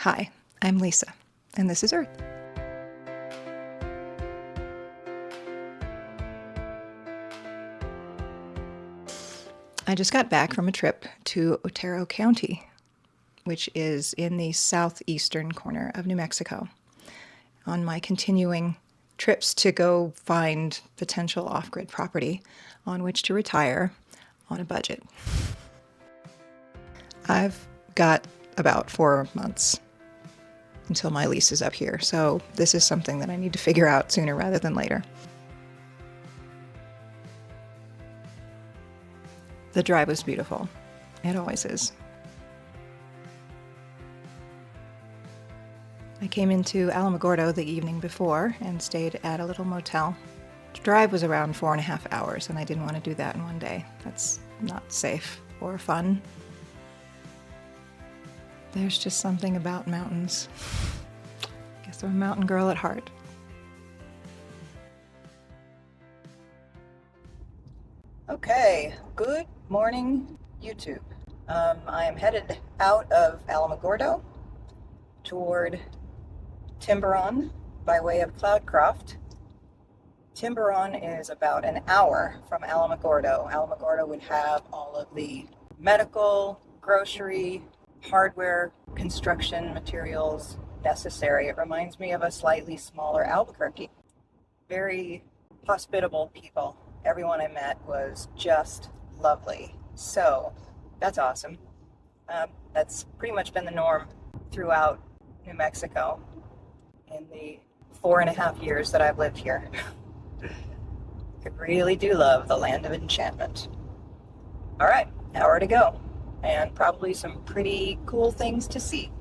Hi, I'm Lisa, and this is Earth. I just got back from a trip to Otero County, which is in the southeastern corner of New Mexico, on my continuing trips to go find potential off-grid property on which to retire on a budget. I've got about 4 months until my lease is up here, so this is something that I need to figure out sooner rather than later. The drive was beautiful. It always is. I came into Alamogordo the evening before and stayed at a little motel. The drive was around 4.5 hours, and I didn't want to do that in one day. That's not safe or fun. There's just something about mountains. Guess I'm a mountain girl at heart. Okay, good morning, YouTube. I am headed out of Alamogordo toward Timberon by way of Cloudcroft. Timberon is about an hour from Alamogordo. Alamogordo would have all of the medical, grocery, hardware, construction materials necessary. It reminds me of a slightly smaller Albuquerque. Very hospitable people. Everyone I met was just lovely. So that's awesome. That's pretty much been the norm throughout New Mexico in the 4.5 years that I've lived here. I really do love the land of enchantment. All right, hour to go, and probably some pretty cool things to see.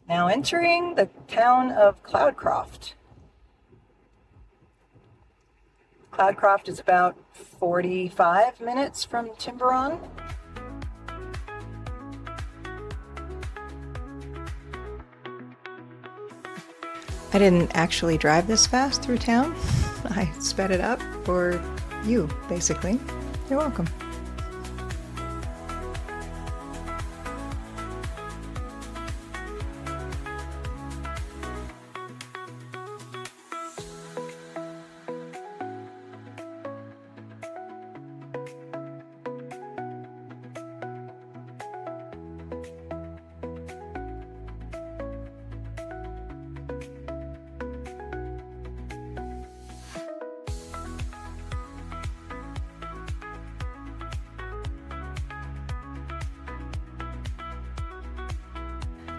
Now entering the town of Cloudcroft. Cloudcroft is about 45 minutes from Timberon. I didn't actually drive this fast through town. I sped it up for you, basically. You're welcome.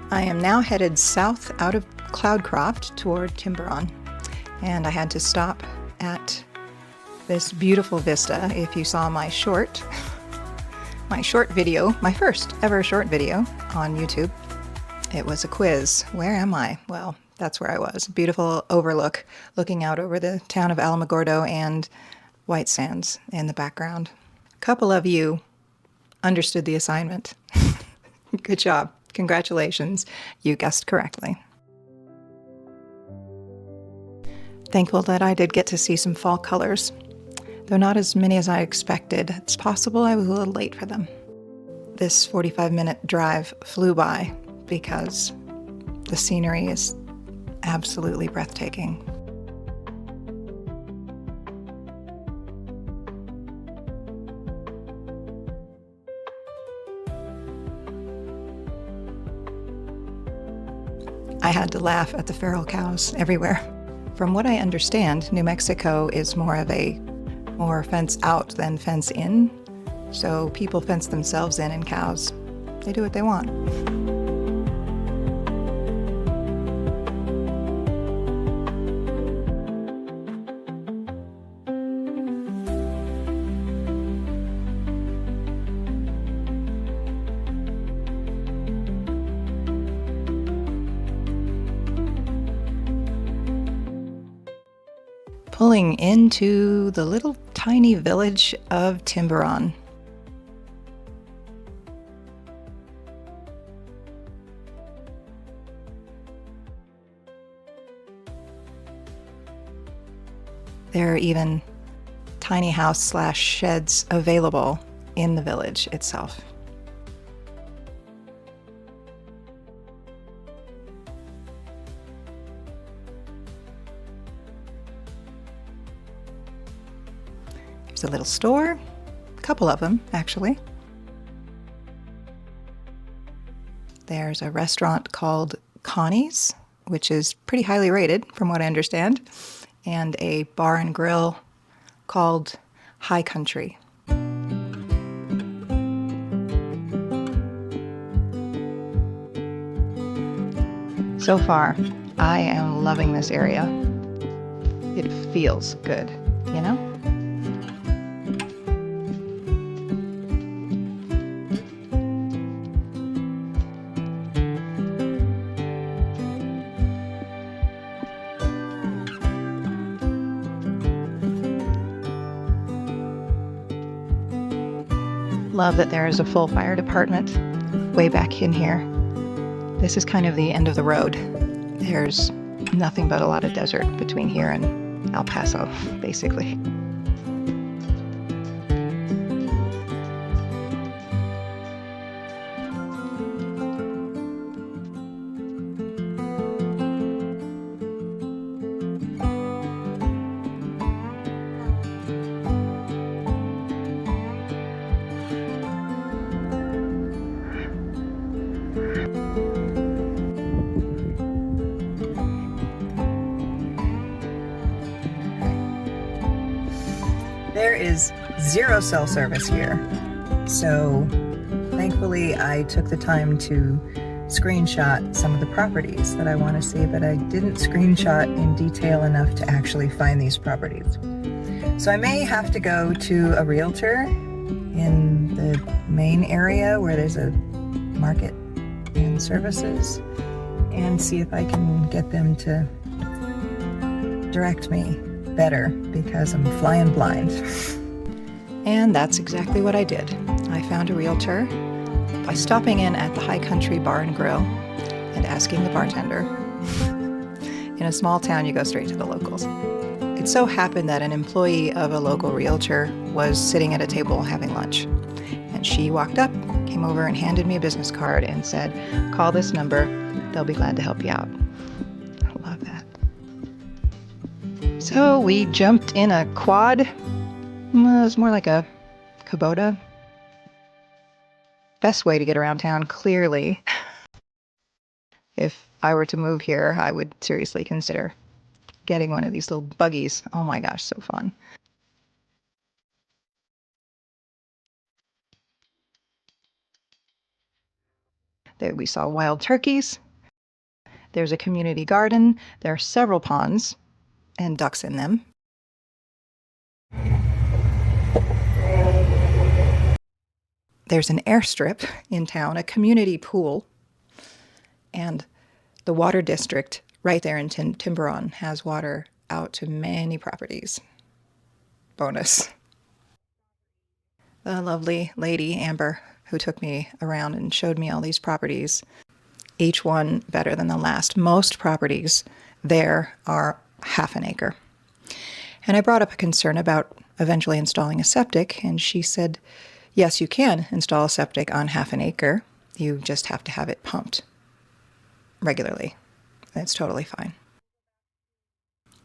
I am now headed south out of Cloudcroft toward Timberon, and I had to stop at this beautiful vista. If you saw my short video, my first ever short video on YouTube, it was a quiz. Where am I? Well, that's where I was. Beautiful overlook, looking out over the town of Alamogordo and White Sands in the background. A couple of you understood the assignment. Good job. Congratulations, you guessed correctly. Thankful that I did get to see some fall colors, though not as many as I expected. It's possible I was a little late for them. This 45-minute drive flew by because the scenery is absolutely breathtaking. I had to laugh at the feral cows everywhere. From what I understand, New Mexico is more fence out than fence in. So people fence themselves in, and cows, they do what they want. pulling into the little tiny village of Timberon. There are even tiny house/sheds available in the village itself. There's a little store, a couple of them actually. There's a restaurant called Connie's, which is pretty highly rated from what I understand, and a bar and grill called High Country. So far, I am loving this area. It feels good, you know? Love that there is a full fire department way back in here. This is kind of the end of the road. There's nothing but a lot of desert between here and El Paso, basically. There is zero cell service here, so thankfully I took the time to screenshot some of the properties that I want to see, but I didn't screenshot in detail enough to actually find these properties. So I may have to go to a realtor in the main area where there's a market and services and see if I can get them to direct me better, because I'm flying blind. And that's exactly what I did. I found a realtor by stopping in at the High Country Bar and Grill and asking the bartender. In a small town, you go straight to the locals. It so happened that an employee of a local realtor was sitting at a table having lunch. And she walked up, came over and handed me a business card and said, "Call this number, they'll be glad to help you out." I love that. So we jumped in a quad. Well, it was more like a Kubota. Best way to get around town, clearly. If I were to move here, I would seriously consider getting one of these little buggies. Oh my gosh, so fun. There we saw wild turkeys. There's a community garden. There are several ponds and ducks in them. There's an airstrip in town, a community pool, and the water district right there in Timberon has water out to many properties. Bonus. The lovely lady, Amber, who took me around and showed me all these properties, each one better than the last. Most properties there are half an acre. And I brought up a concern about eventually installing a septic, and she said, yes, you can install a septic on half an acre. You just have to have it pumped regularly. It's totally fine.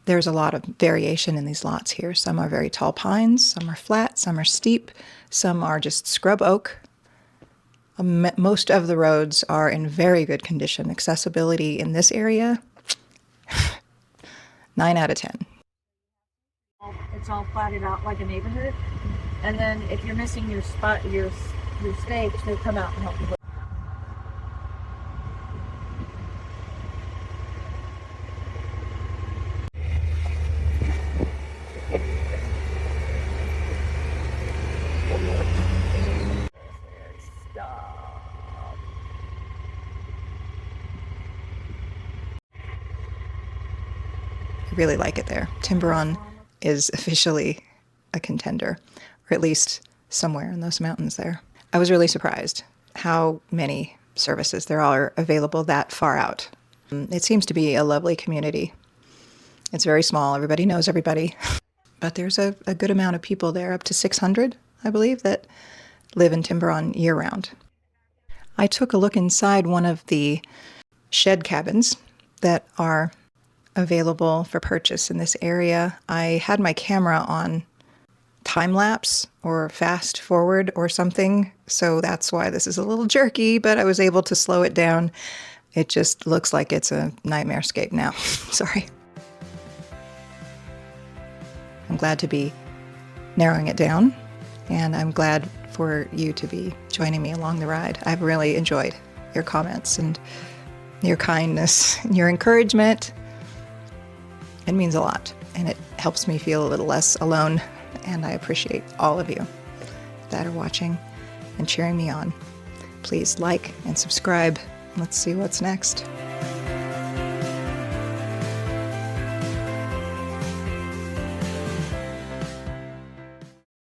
There's a lot of variation in these lots here. Some are very tall pines, some are flat, some are steep, some are just scrub oak. Most of the roads are in very good condition. Accessibility in this area, 9 out of 10. It's all platted out like a neighborhood. And then if you're missing your spot, your stakes, they come out and help you. I really like it there. Timberon is officially a contender, or at least somewhere in those mountains there. I was really surprised how many services there are available that far out. It seems to be a lovely community. It's very small. Everybody knows everybody. But there's a good amount of people there, up to 600, I believe, that live in Timberon year-round. I took a look inside one of the shed cabins that are available for purchase in this area. I had my camera on time-lapse or fast forward or something, so that's why this is a little jerky, but I was able to slow it down. It just looks like it's a nightmarescape now. Sorry. I'm glad to be narrowing it down, and I'm glad for you to be joining me along the ride. I've really enjoyed your comments and your kindness and your encouragement. It means a lot, and it helps me feel a little less alone, and I appreciate all of you that are watching and cheering me on. Please like and subscribe. Let's see what's next.